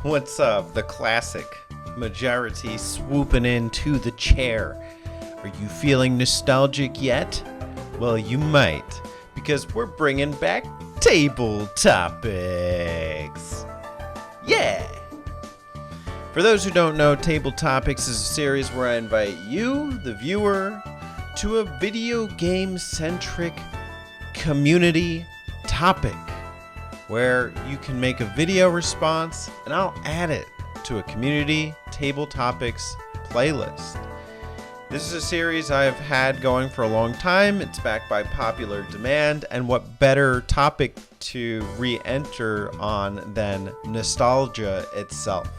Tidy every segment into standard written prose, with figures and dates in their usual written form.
What's up? The classic majority swooping into the chair. Are you feeling nostalgic yet? Well, you might, because we're bringing back table topics. Yeah! For those who don't know, Table Topics is a series where I invite you, the viewer, to a video game-centric community topic, where you can make a video response and I'll add it to a community Table Topics playlist. This is a series I've had going for a long time. It's backed by popular demand, and what better topic to re-enter on than nostalgia itself.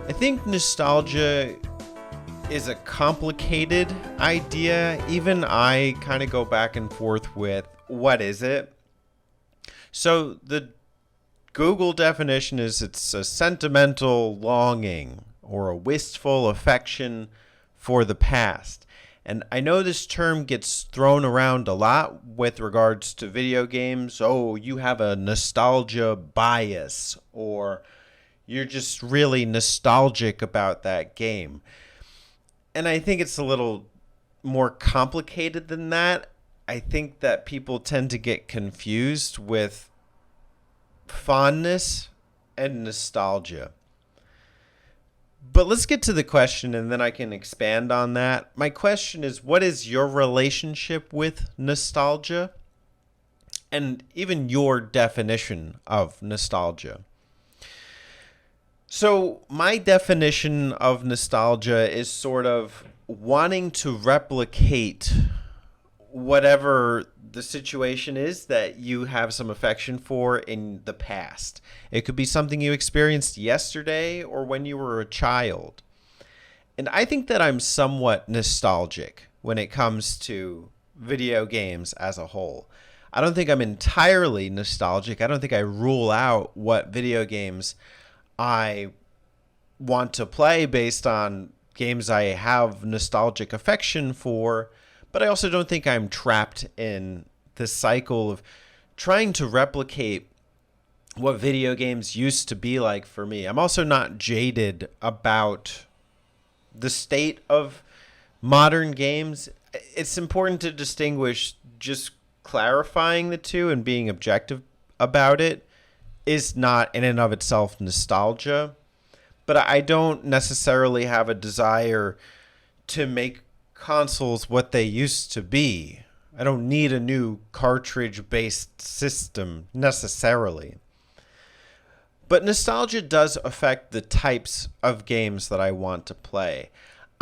I think nostalgia is a complicated idea. Even I kind of go back and forth with what is it? So the Google definition is it's a sentimental longing or a wistful affection for the past. And I know this term gets thrown around a lot with regards to video games. Oh, you have a nostalgia bias, or you're just really nostalgic about that game. And I think it's a little more complicated than that. I think that people tend to get confused with fondness and nostalgia. But let's get to the question, and then I can expand on that. My question is, what is your relationship with nostalgia? And even your definition of nostalgia. So my definition of nostalgia is sort of wanting to replicate whatever the situation is that you have some affection for in the past. It could be something you experienced yesterday or when you were a child. And I think that I'm somewhat nostalgic when it comes to video games as a whole. I don't think I'm entirely nostalgic. I don't think I rule out what video games I want to play based on games I have nostalgic affection for. But I also don't think I'm trapped in the cycle of trying to replicate what video games used to be like for me. I'm also not jaded about the state of modern games. It's important to distinguish. Just clarifying the two and being objective about it is not in and of itself nostalgia. But I don't necessarily have a desire to make consoles what they used to be. I don't need a new cartridge-based system necessarily. But nostalgia does affect the types of games that I want to play.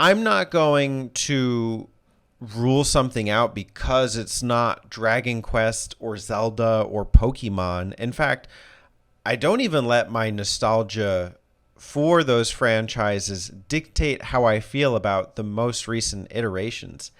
I'm not going to rule something out because it's not Dragon Quest or Zelda or Pokemon. In fact, I don't even let my nostalgia for those franchises dictate how I feel about the most recent iterations.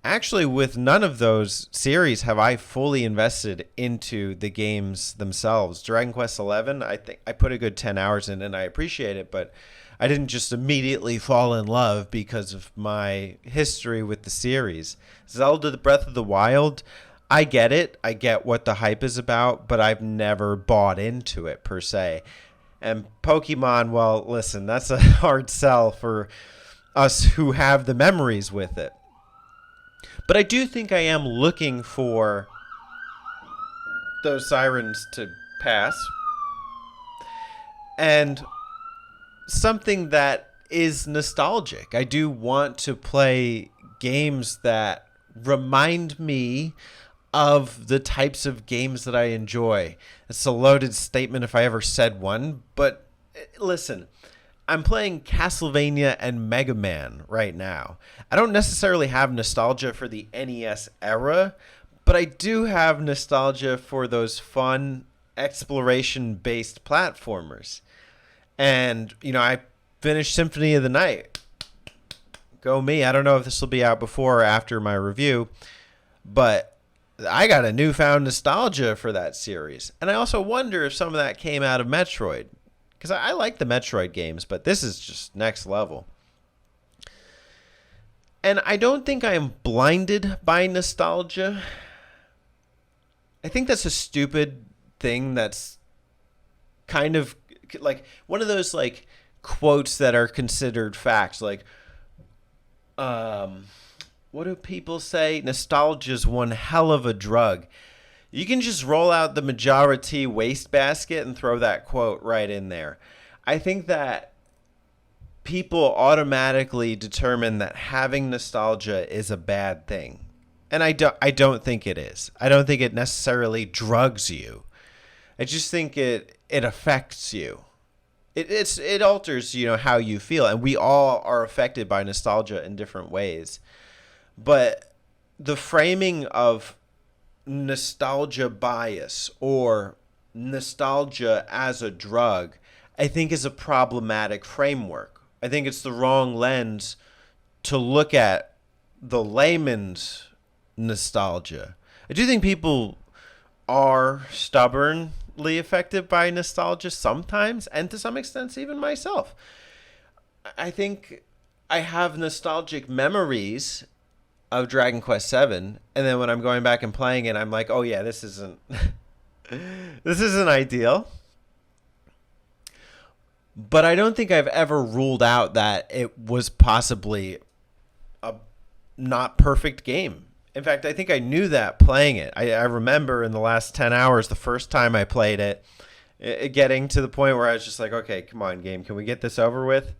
Actually, with none of those series have I fully invested into the games themselves. Dragon Quest XI, I think I put a good 10 hours in and I appreciate it, but I didn't just immediately fall in love because of my history with the series. Zelda: The Breath of the Wild, I get it. I get what the hype is about, but I've never bought into it per se. And Pokemon, well, listen, that's a hard sell for us who have the memories with it. But I do think I am looking for those sirens to pass. And something that is nostalgic. I do want to play games that remind me of the types of games that I enjoy. It's a loaded statement if I ever said one, but listen, I'm playing Castlevania and Mega Man right now. I don't necessarily have nostalgia for the NES era, but I do have nostalgia for those fun exploration-based platformers. And, I finished Symphony of the Night. Go me. I don't know if this will be out before or after my review, but I got a newfound nostalgia for that series. And I also wonder if some of that came out of Metroid. Because I like the Metroid games, but this is just next level. And I don't think I am blinded by nostalgia. I think that's a stupid thing that's kind of like one of those like quotes that are considered facts. Like, what do people say? Nostalgia's one hell of a drug. You can just roll out the Majora wastebasket and throw that quote right in there. I think that people automatically determine that having nostalgia is a bad thing. And I don't think it is. I don't think it necessarily drugs you. I just think it affects you. It alters, how you feel, and we all are affected by nostalgia in different ways. But the framing of nostalgia bias or nostalgia as a drug, I think is a problematic framework. I think it's the wrong lens to look at the layman's nostalgia. I do think people are stubbornly affected by nostalgia sometimes, and to some extent, even myself. I think I have nostalgic memories of Dragon Quest VII, and then when I'm going back and playing it, I'm like, oh yeah, this isn't this isn't ideal. But I don't think I've ever ruled out that it was possibly a not perfect game. In fact, I think I knew that playing it. I remember in the last 10 hours, the first time I played it, getting to the point where I was just like, okay, come on, game, can we get this over with?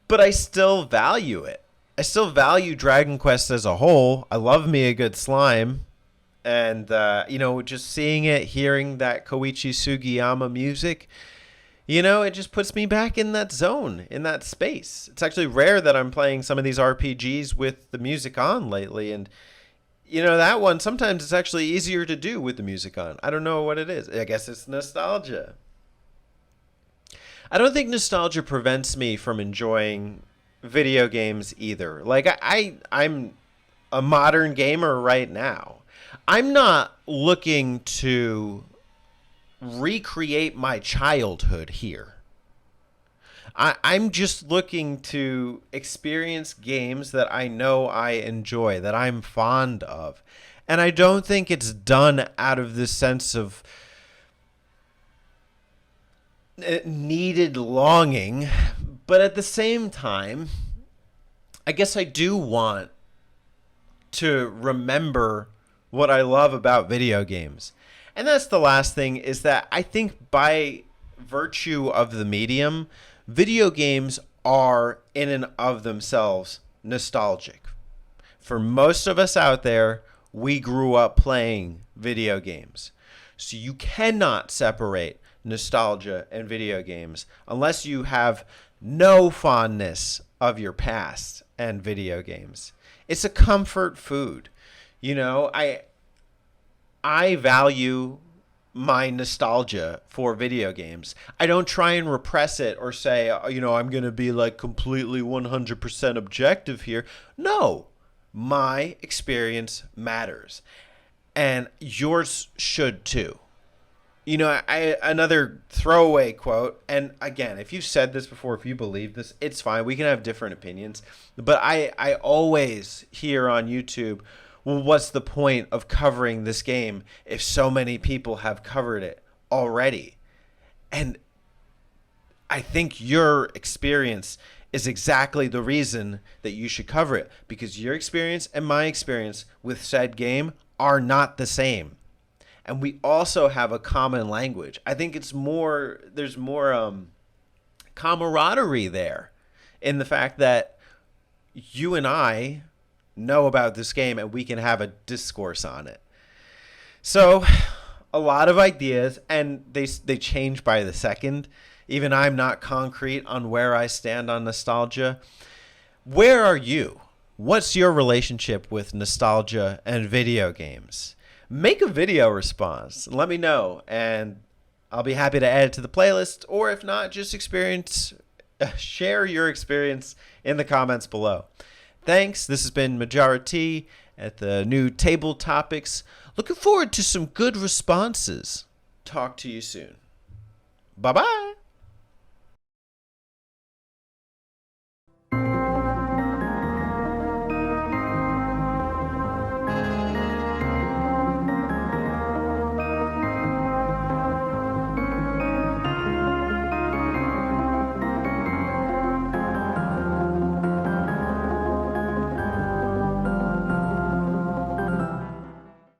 But I still value it. I still value Dragon Quest as a whole. I love me a good slime. And, just seeing it, hearing that Koichi Sugiyama music, it just puts me back in that zone, in that space. It's actually rare that I'm playing some of these RPGs with the music on lately. And, that one, sometimes it's actually easier to do with the music on. I don't know what it is. I guess it's nostalgia. I don't think nostalgia prevents me from enjoying video games either. Like, I'm a modern gamer right now. I'm not looking to recreate my childhood here. I'm just looking to experience games that I know I enjoy, that I'm fond of. And I don't think it's done out of this sense of needed longing. But at the same time, I guess I do want to remember what I love about video games. And that's the last thing, is that I think by virtue of the medium, video games are in and of themselves nostalgic. For most of us out there, we grew up playing video games. So you cannot separate nostalgia and video games unless you have no fondness of your past and video games. It's a comfort food. I value my nostalgia for video games. I don't try and repress it or say, I'm going to be like completely 100% objective here. No, my experience matters. And yours should too. Another throwaway quote, and again, if you've said this before, if you believe this, it's fine. We can have different opinions. But I always hear on YouTube, well, what's the point of covering this game if so many people have covered it already? And I think your experience is exactly the reason that you should cover it, because your experience and my experience with said game are not the same. And we also have a common language. I think there's more camaraderie there in the fact that you and I know about this game and we can have a discourse on it. So a lot of ideas, and they change by the second. Even I'm not concrete on where I stand on nostalgia. Where are you? What's your relationship with nostalgia and video games? Make a video response. Let me know, and I'll be happy to add it to the playlist. Or if not, just share your experience in the comments below. Thanks. This has been Majora T at the new Table Topics. Looking forward to some good responses. Talk to you soon. Bye-bye.